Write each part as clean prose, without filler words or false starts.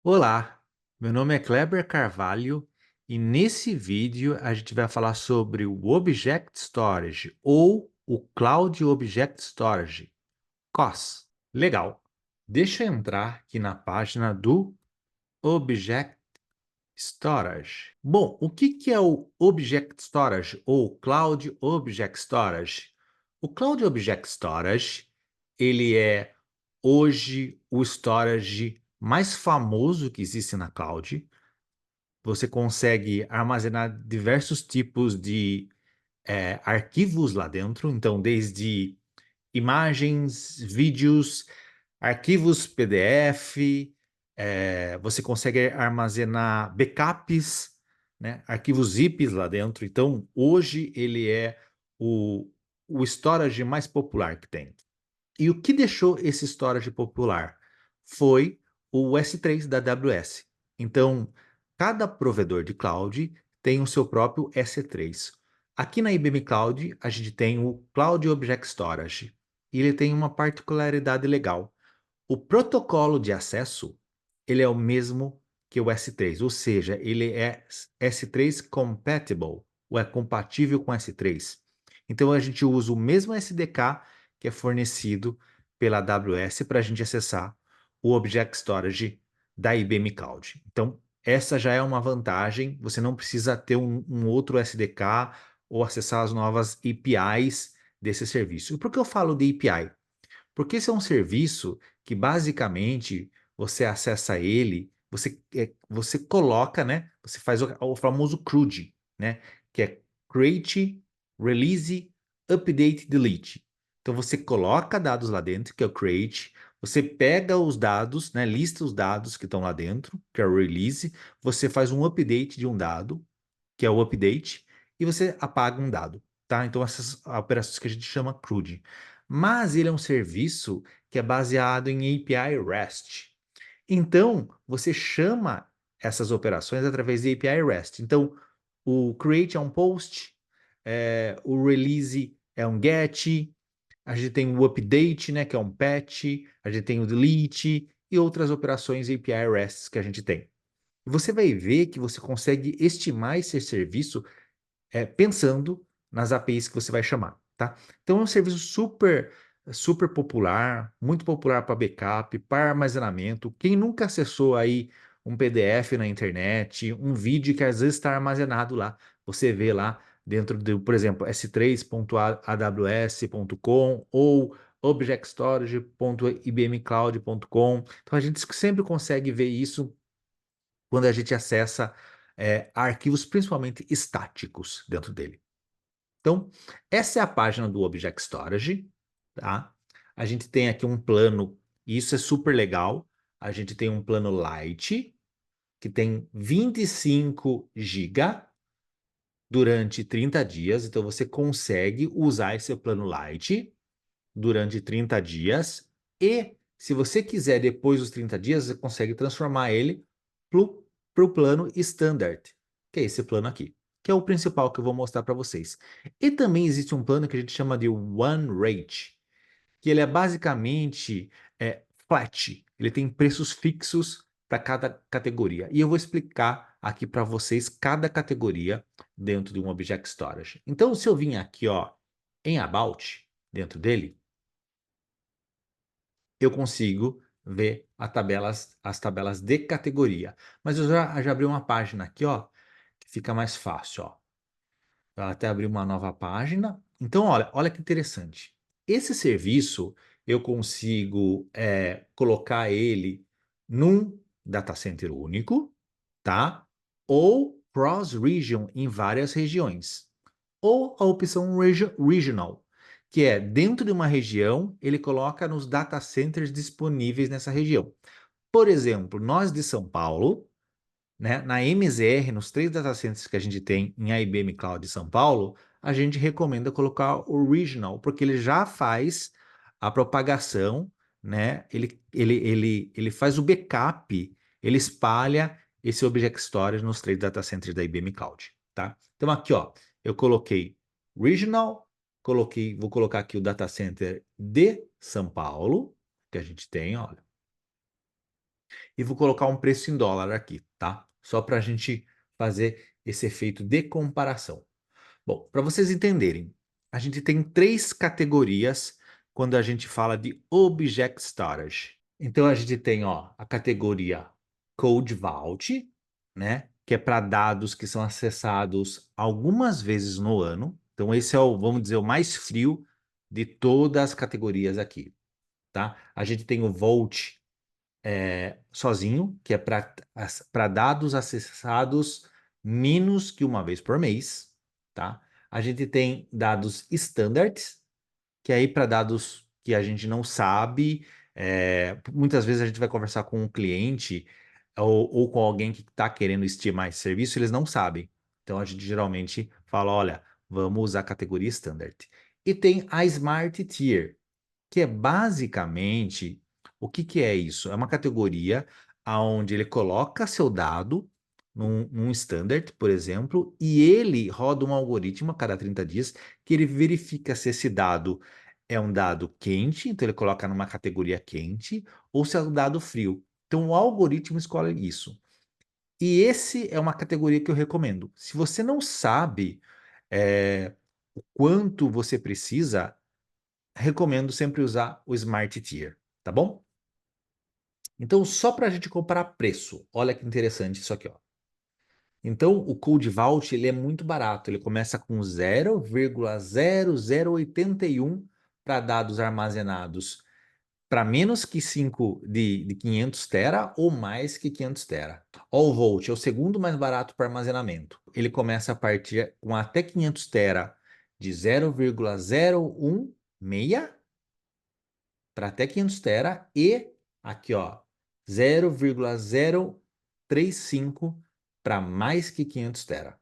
Olá, meu nome é Kleber Carvalho e nesse vídeo a gente vai falar sobre o Object Storage ou o Cloud Object Storage, COS. Legal. Deixa eu entrar aqui na página do Object Storage. Bom, o que é o Object Storage ou Cloud Object Storage? O Cloud Object Storage, ele é hoje o storage mais famoso que existe na cloud. Você consegue armazenar diversos tipos de arquivos lá dentro, então desde imagens, vídeos, arquivos PDF, você consegue armazenar backups, né, arquivos zips lá dentro. Então, hoje ele é o, o storage mais popular que tem. E o que deixou esse storage popular foi o S3 da AWS. Então, cada provedor de cloud tem o seu próprio S3. Aqui na IBM Cloud, a gente tem o Cloud Object Storage. E ele tem uma particularidade legal. O protocolo de acesso, ele é o mesmo que o S3, ou seja, ele é S3 compatible, ou é compatível com S3. Então a gente usa o mesmo SDK que é fornecido pela AWS para a gente acessar o Object Storage da IBM Cloud. Então, essa já é uma vantagem, você não precisa ter um outro SDK ou acessar as novas APIs desse serviço. E por que eu falo de API? Porque esse é um serviço que basicamente você acessa ele, você coloca, né? Você faz o famoso CRUD, né? Que é Create, Release, Update, Delete. Então você coloca dados lá dentro, que é o Create, você pega os dados, né? Lista os dados que estão lá dentro, que é o Release, você faz um update de um dado, que é o Update, e você apaga um dado, tá? Então essas operações que a gente chama CRUD. Mas ele é um serviço que é baseado em API REST. Então, você chama essas operações através de API REST. Então, o create é um post, o release é um get, a gente tem o update, né, que é um patch, a gente tem o delete e outras operações API REST que a gente tem. E você vai ver que você consegue estimar esse serviço pensando nas APIs que você vai chamar, tá? Então é um serviço super popular, muito popular para backup, para armazenamento. Quem nunca acessou aí um PDF na internet, um vídeo que às vezes está armazenado lá, você vê lá dentro do, por exemplo, s3.aws.com ou objectstorage.ibmcloud.com. Então a gente sempre consegue ver isso quando a gente acessa arquivos principalmente estáticos dentro dele. Então, essa é a página do Object Storage, tá? A gente tem aqui um plano, e isso é super legal. A gente tem um plano Lite, que tem 25 GB durante 30 dias. Então, você consegue usar esse plano Lite durante 30 dias. E, se você quiser, depois dos 30 dias, você consegue transformar ele para o plano Standard, que é esse plano aqui, que é o principal que eu vou mostrar para vocês. E também existe um plano que a gente chama de One Rate, que ele é basicamente flat, ele tem preços fixos para cada categoria. E eu vou explicar aqui para vocês cada categoria dentro de um Object Storage. Então, se eu vim aqui, ó, em About, dentro dele, eu consigo ver as tabelas de categoria. Mas eu já abri uma página aqui, ó, que fica mais fácil, ó. Eu até abri uma nova página. Então, olha que interessante. Esse serviço eu consigo colocar ele num data center único, tá? Ou cross-region em várias regiões. Ou a opção regional, que é dentro de uma região, ele coloca nos data centers disponíveis nessa região. Por exemplo, nós de São Paulo, né, na MZR, nos 3 data centers que a gente tem em IBM Cloud de São Paulo, a gente recomenda colocar o regional, porque ele já faz a propagação, né? Ele faz o backup, ele espalha esse Object Storage nos 3 data centers da IBM Cloud, tá? Então aqui, ó, eu coloquei regional, vou colocar aqui o data center de São Paulo, que a gente tem, olha. E vou colocar um preço em dólar aqui, tá? Só para a gente fazer esse efeito de comparação. Bom, para vocês entenderem, a gente tem três categorias quando a gente fala de Object Storage. Então a gente tem, ó, a categoria Code Vault, né, que é para dados que são acessados algumas vezes no ano. Então esse é o, vamos dizer, o mais frio de todas as categorias aqui, tá? A gente tem o Vault sozinho, que é para dados acessados menos que uma vez por mês, tá? A gente tem dados standards, que é aí para dados que a gente não sabe, muitas vezes a gente vai conversar com um cliente ou com alguém que está querendo estimar esse serviço, eles não sabem. Então a gente geralmente fala, olha, vamos usar a categoria standard. E tem a Smart Tier, que é basicamente, o que que é isso? É uma categoria onde ele coloca seu dado num standard, por exemplo, e ele roda um algoritmo a cada 30 dias que ele verifica se esse dado é um dado quente, então ele coloca numa categoria quente, ou se é um dado frio. Então o algoritmo escolhe isso. E esse é uma categoria que eu recomendo. Se você não sabe o quanto você precisa, recomendo sempre usar o Smart Tier, tá bom? Então, só para a gente comparar preço, olha que interessante isso aqui, ó. Então, o Code Vault ele é muito barato, ele começa com 0,0081 para dados armazenados para menos que 5 de 500 tera ou mais que 500 tera. Ó, o Volt é o segundo mais barato para armazenamento. Ele começa a partir com até 500 tera de 0,016 para até 500 tera e aqui ó 0,035 para mais que 500 tera.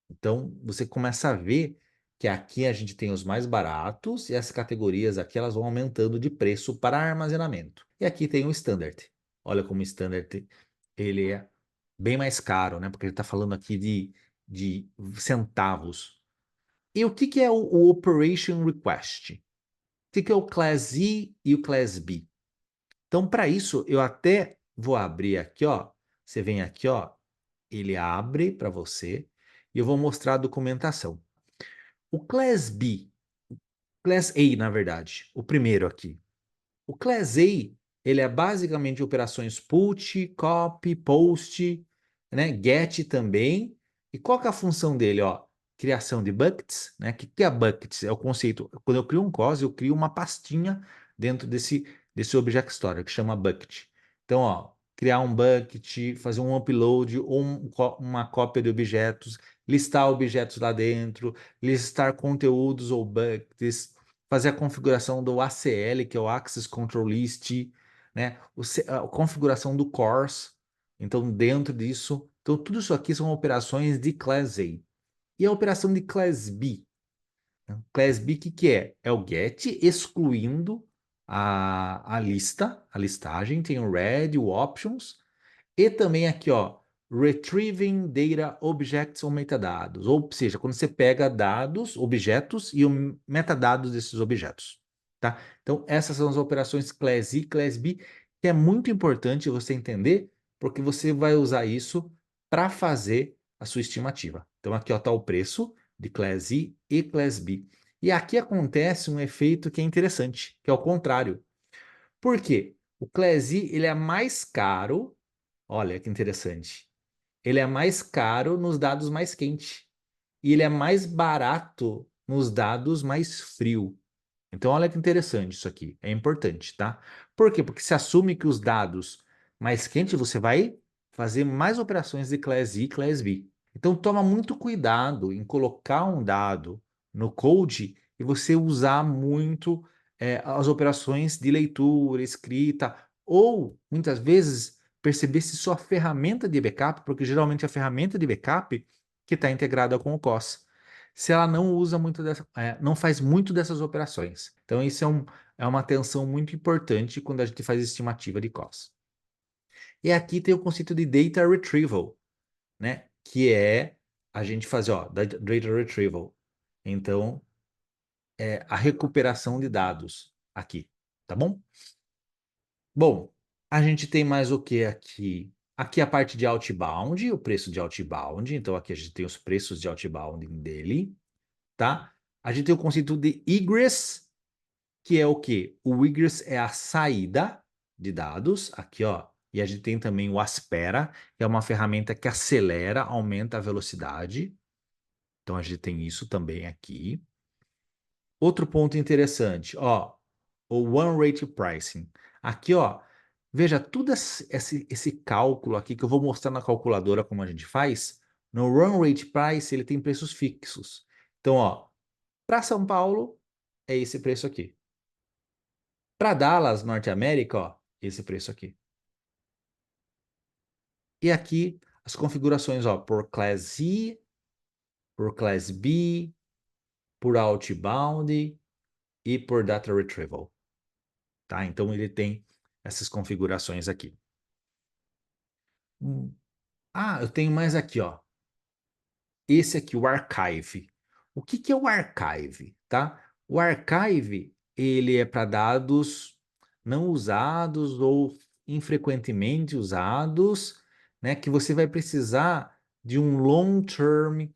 Então você começa a ver que aqui a gente tem os mais baratos e as categorias aqui elas vão aumentando de preço para armazenamento. E aqui tem o standard. Olha como o standard ele é bem mais caro, né? Porque ele está falando aqui de centavos. E o que que é o Operation Request? O que que é o Class E e o Class B? Então, para isso, eu até vou abrir aqui, ó. Você vem aqui, ó. Ele abre para você e eu vou mostrar a documentação. O Class B, Class A, na verdade, o primeiro aqui. O Class A, ele é basicamente operações put, copy, post, né? Get também. E qual que é a função dele, ó? Criação de buckets, né? O que é buckets? É o conceito. Quando eu crio um COS, eu crio uma pastinha dentro desse Object Store, que chama bucket. Então, ó, criar um bucket, fazer um upload ou uma cópia de objetos, listar objetos lá dentro, listar conteúdos ou buckets, fazer a configuração do ACL, que é o Access Control List, né? A configuração do CORS. Então, dentro disso, então tudo isso aqui são operações de Class A. E a operação de Class B? Class B, o que é? É o get excluindo a lista, a listagem, tem o read, o options, e também aqui, ó, retrieving data objects ou metadados. Ou seja, quando você pega dados, objetos e o metadados desses objetos, tá? Então, essas são as operações class E, class B, que é muito importante você entender, porque você vai usar isso para fazer a sua estimativa. Então, aqui está o preço de class E e class B. E aqui acontece um efeito que é interessante, que é o contrário. Por quê? O class E ele é mais caro. Olha que interessante. Ele é mais caro nos dados mais quentes e ele é mais barato nos dados mais frio. Então, olha que interessante isso aqui. É importante, tá? Por quê? Porque se assume que os dados mais quentes você vai fazer mais operações de Class E e Class B. Então, toma muito cuidado em colocar um dado no code e você usar muito as operações de leitura, escrita, ou muitas vezes perceber se sua ferramenta de backup, porque geralmente a ferramenta de backup que está integrada com o COS se ela não usa muito não faz muito dessas operações. Então, isso é uma atenção muito importante quando a gente faz estimativa de COS. E aqui tem o conceito de data retrieval, né? Que é a gente fazer, ó, data retrieval. Então, é a recuperação de dados aqui, tá bom? Bom, A gente tem mais o que aqui? Aqui a parte de outbound, o preço de outbound. Então aqui a gente tem os preços de outbound dele, tá? A gente tem o conceito de egress, que é o quê? O egress é a saída de dados, aqui ó. E a gente tem também o Aspera, que é uma ferramenta que acelera, aumenta a velocidade. Então a gente tem isso também aqui. Outro ponto interessante, ó, o One Rate Pricing. Aqui, ó, veja tudo esse cálculo aqui que eu vou mostrar na calculadora como a gente faz. No One Rate Price ele tem preços fixos. Então, ó, para São Paulo é esse preço aqui. Para Dallas, Norte América, ó, esse preço aqui. E aqui as configurações, ó, por Class E, por Class B, por Outbound e por Data Retrieval. Tá? Então ele tem essas configurações aqui. Ah, eu tenho mais aqui, ó. Esse aqui, o Archive. O que que é o Archive, tá? O Archive, ele é para dados não usados ou infrequentemente usados, né? Que você vai precisar de um long-term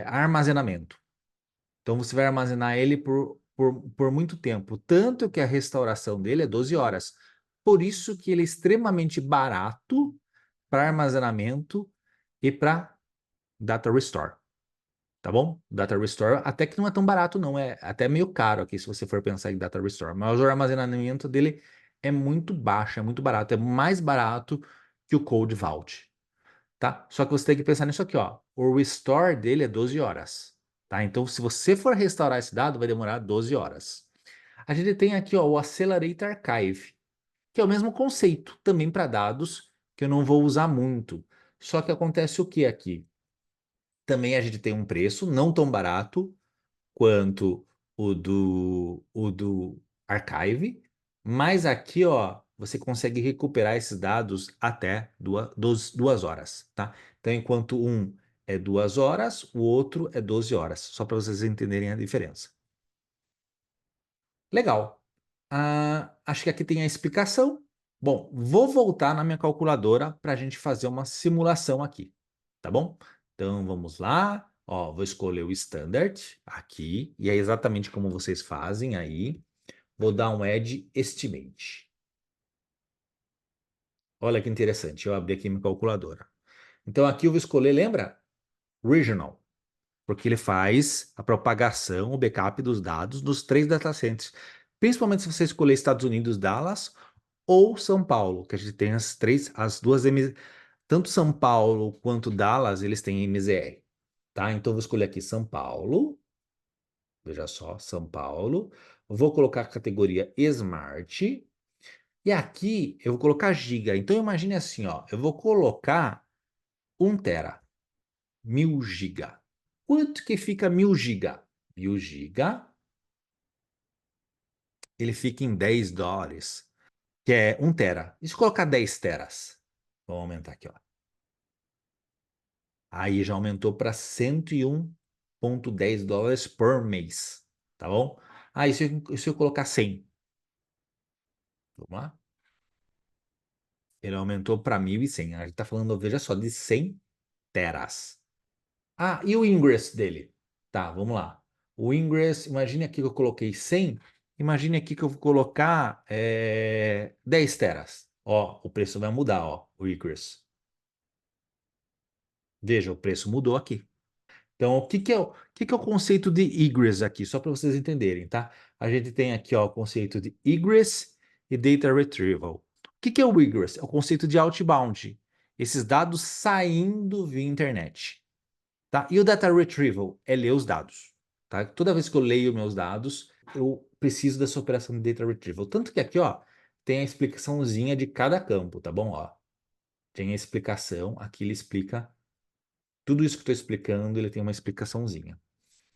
armazenamento. Então você vai armazenar ele por muito tempo. Tanto que a restauração dele é 12 horas. Por isso que ele é extremamente barato para armazenamento e para data restore. Tá bom? Data restore até que não é tão barato, não. É até meio caro aqui se você for pensar em data restore. Mas o armazenamento dele é muito baixo, é muito barato. É mais barato que o Cold Vault. Tá? Só que você tem que pensar nisso aqui, ó. O restore dele é 12 horas. Tá? Então, se você for restaurar esse dado, vai demorar 12 horas. A gente tem aqui, ó, o Accelerate Archive, que é o mesmo conceito, também para dados, que eu não vou usar muito. Só que acontece o que aqui? Também a gente tem um preço não tão barato quanto o do Archive, mas aqui, ó, você consegue recuperar esses dados até 2 horas, tá? Então, enquanto um é 2 horas, o outro é 12 horas, só para vocês entenderem a diferença. Legal. Acho que aqui tem a explicação. Bom, vou voltar na minha calculadora para a gente fazer uma simulação aqui, tá bom? Então vamos lá. Ó, vou escolher o Standard aqui, e é exatamente como vocês fazem aí. Vou dar um Add Estimate. Olha que interessante, eu abri aqui minha calculadora. Então aqui eu vou escolher, lembra? Regional, porque ele faz a propagação, o backup dos dados dos 3 datacenters. Principalmente se você escolher Estados Unidos, Dallas, ou São Paulo, que a gente tem as duas tanto São Paulo quanto Dallas, eles têm MZR, tá? Então eu vou escolher aqui São Paulo, veja só, São Paulo. Vou colocar a categoria Smart e aqui eu vou colocar giga. Então imagine assim, ó, eu vou colocar 1 tera, 1000 giga. Quanto que fica 1000 giga? 1000 giga, ele fica em US$ 10, que é 1 tera. E se eu colocar 10 teras? Vamos aumentar aqui, ó. Aí já aumentou para US$ 101,10 por mês, tá bom? Aí se eu colocar 100, vamos lá? Ele aumentou para 1.100. A gente está falando, veja só, de 100 teras. Ah, e o ingress dele? Tá, vamos lá. O ingress, imagine aqui que eu coloquei 100. Imagine aqui que eu vou colocar 10 teras. Ó, o preço vai mudar, ó, o ingress. Veja, o preço mudou aqui. Então, o que que é o conceito de egress aqui? Só para vocês entenderem, tá? A gente tem aqui ó, o conceito de egress e data retrieval. O que que é o egress? É o conceito de outbound. Esses dados saindo via internet, tá? E o data retrieval é ler os dados, tá? Toda vez que eu leio meus dados, eu preciso dessa operação de data retrieval. Tanto que aqui, ó, tem a explicaçãozinha de cada campo, tá bom? Ó, tem a explicação, aqui ele explica tudo isso que eu estou explicando, ele tem uma explicaçãozinha.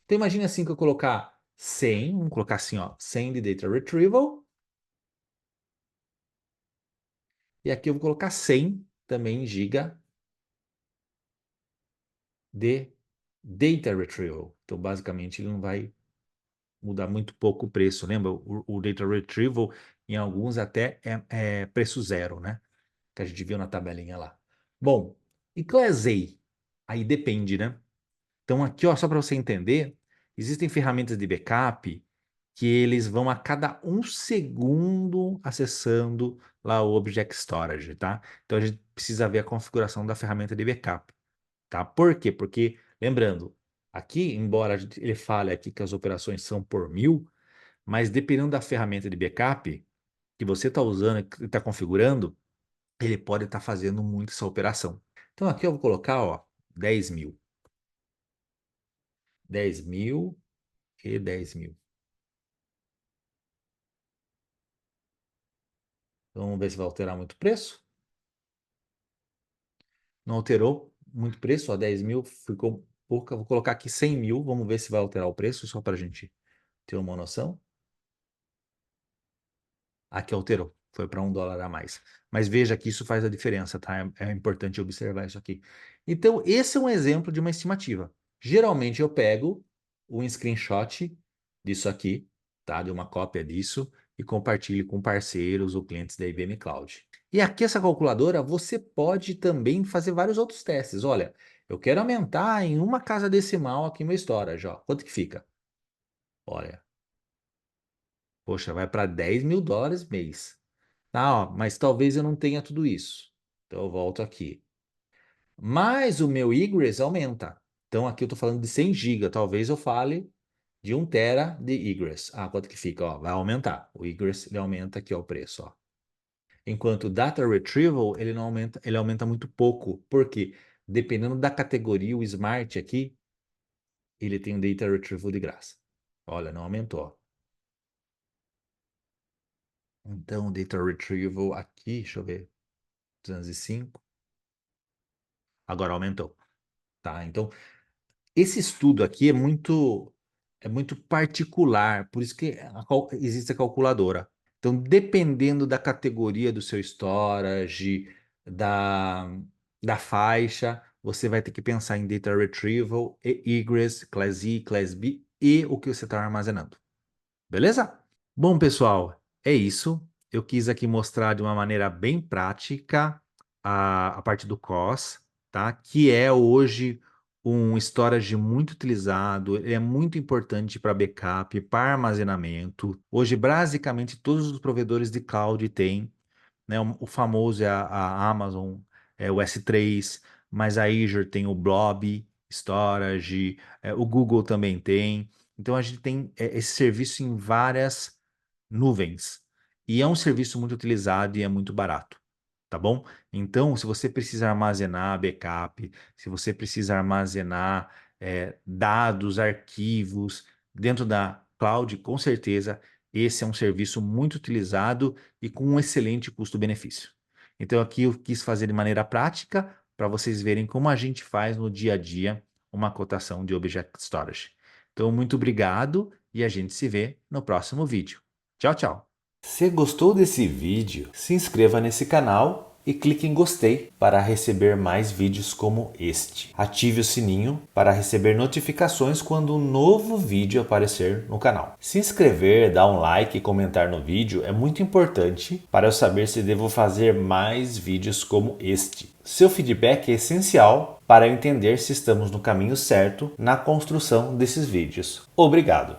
Então imagine assim que eu colocar 100, vamos colocar assim, ó, 100 de data retrieval, e aqui eu vou colocar 100 também giga de data retrieval. Então basicamente ele não vai mudar muito pouco o preço, lembra? O data retrieval Em alguns até é preço zero, né? Que a gente viu na tabelinha lá. Bom, e Class A? Aí depende, né? Então aqui, ó, só para você entender, existem ferramentas de backup que eles vão a cada 1 segundo acessando lá o Object Storage, tá? Então a gente precisa ver a configuração da ferramenta de backup, tá? Por quê? Porque, lembrando, aqui, embora ele fale aqui que as operações são por 1000, mas dependendo da ferramenta de backup que você está usando e está configurando, ele pode estar fazendo muito essa operação. Então aqui eu vou colocar, ó, 10.000. 10.000 e 10.000. Então, vamos ver se vai alterar muito o preço. Não alterou muito preço, ó, 10.000 ficou pouca. Vou colocar aqui 100.000, vamos ver se vai alterar o preço, só para a gente ter uma noção. Aqui alterou, foi para $1 a mais. Mas veja que isso faz a diferença, tá? É importante observar isso aqui. Então, esse é um exemplo de uma estimativa. Geralmente eu pego um screenshot disso aqui, tá? De uma cópia disso e compartilho com parceiros ou clientes da IBM Cloud. E aqui essa calculadora, você pode também fazer vários outros testes. Olha, eu quero aumentar em uma casa decimal aqui meu storage, ó. Quanto que fica? Olha, poxa, vai para $10.000 mês. Tá, ó, mas talvez eu não tenha tudo isso. Então eu volto aqui. Mas o meu egress aumenta. Então aqui eu estou falando de 100 GB. Talvez eu fale de 1 TB de egress. Ah, quanto que fica? Ó, vai aumentar. O egress ele aumenta aqui ó, o preço. Ó. Enquanto o data retrieval ele não aumenta, ele aumenta muito pouco. Por quê? Dependendo da categoria, o Smart aqui, ele tem um data retrieval de graça. Olha, não aumentou. Então, o data retrieval aqui, deixa eu ver, 205. Agora aumentou. Tá? Então, esse estudo aqui é muito particular, por isso que existe a calculadora. Então, dependendo da categoria do seu storage, da, da faixa, você vai ter que pensar em data retrieval, egress, class E, class B e o que você está armazenando. Beleza? Bom, pessoal, é isso. Eu quis aqui mostrar de uma maneira bem prática a parte do COS, tá? Que é hoje um storage muito utilizado, ele é muito importante para backup, para armazenamento. Hoje, basicamente, todos os provedores de cloud têm, né? O famoso é a Amazon, é o S3, mas a Azure tem o Blob Storage, o Google também tem. Então, a gente tem esse serviço em várias nuvens. E é um serviço muito utilizado e é muito barato, tá bom? Então, se você precisa armazenar backup, se você precisa armazenar dados, arquivos dentro da cloud, com certeza esse é um serviço muito utilizado e com um excelente custo-benefício. Então, aqui eu quis fazer de maneira prática para vocês verem como a gente faz no dia a dia uma cotação de Object Storage. Então, muito obrigado e a gente se vê no próximo vídeo. Tchau, tchau. Se gostou desse vídeo, se inscreva nesse canal e clique em gostei para receber mais vídeos como este. Ative o sininho para receber notificações quando um novo vídeo aparecer no canal. Se inscrever, dar um like e comentar no vídeo é muito importante para eu saber se devo fazer mais vídeos como este. Seu feedback é essencial para eu entender se estamos no caminho certo na construção desses vídeos. Obrigado!